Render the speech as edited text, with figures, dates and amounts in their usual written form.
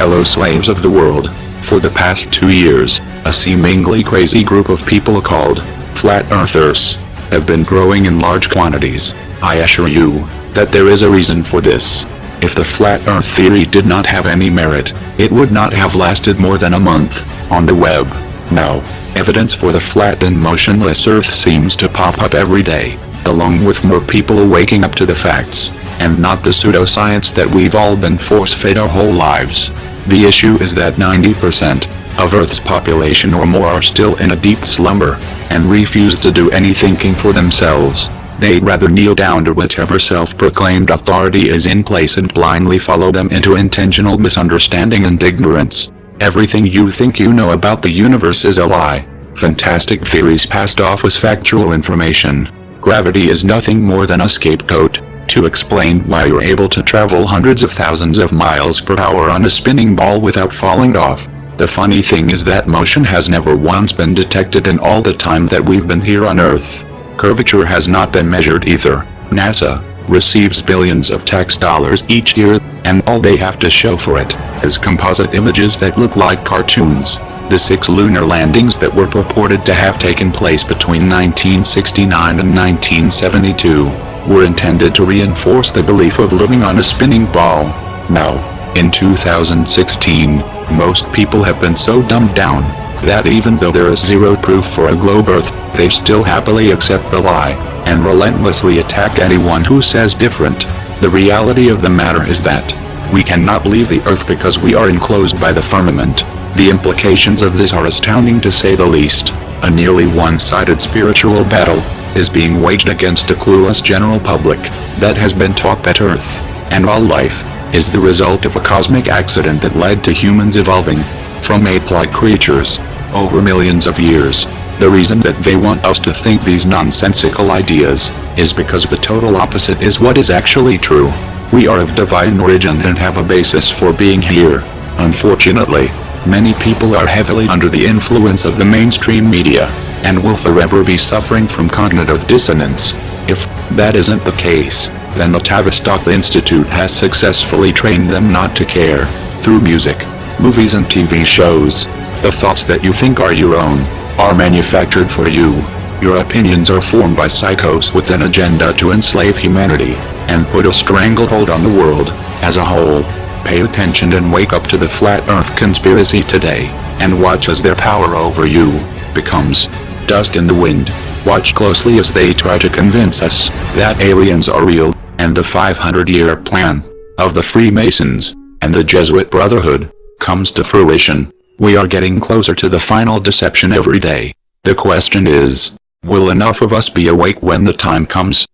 Hello slaves of the world. For the past 2 years, a seemingly crazy group of people called Flat Earthers have been growing in large quantities. I assure you that there is a reason for this. If the flat earth theory did not have any merit, it would not have lasted more than a month on the web. Now, evidence for the flat and motionless earth seems to pop up every day, along with more people waking up to the facts, and not the pseudoscience that we've all been force-fed our whole lives. The issue is that 90% of Earth's population or more are still in a deep slumber, and refuse to do any thinking for themselves. They'd rather kneel down to whatever self-proclaimed authority is in place and blindly follow them into intentional misunderstanding and ignorance. Everything you think you know about the universe is a lie. Fantastic theories passed off as factual information. Gravity is nothing more than a scapegoat to explain why you're able to travel hundreds of thousands of miles per hour on a spinning ball without falling off. The funny thing is that motion has never once been detected in all the time that we've been here on Earth. Curvature has not been measured either. NASA receives billions of tax dollars each year, and all they have to show for it is composite images that look like cartoons. The 6 lunar landings that were purported to have taken place between 1969 and 1972 were intended to reinforce the belief of living on a spinning ball. Now, in 2016, most people have been so dumbed down that even though there is zero proof for a globe Earth, they still happily accept the lie, and relentlessly attack anyone who says different. The reality of the matter is that we cannot leave the Earth because we are enclosed by the firmament. The implications of this are astounding to say the least. A nearly one-sided spiritual battle is being waged against a clueless general public that has been taught that Earth, and all life, is the result of a cosmic accident that led to humans evolving from ape-like creatures over millions of years. The reason that they want us to think these nonsensical ideas is because the total opposite is what is actually true. We are of divine origin and have a basis for being here. Unfortunately, many people are heavily under the influence of the mainstream media, and will forever be suffering from cognitive dissonance. If that isn't the case, then the Tavistock Institute has successfully trained them not to care. Through music, movies and TV shows, the thoughts that you think are your own are manufactured for you. Your opinions are formed by psychos with an agenda to enslave humanity and put a stranglehold on the world as a whole. Pay attention and wake up to the flat earth conspiracy today, and watch as their power over you becomes dust in the wind. Watch closely as they try to convince us that aliens are real, and the 500-year plan of the Freemasons and the Jesuit Brotherhood comes to fruition. We are getting closer to the final deception every day. The question is, will enough of us be awake when the time comes?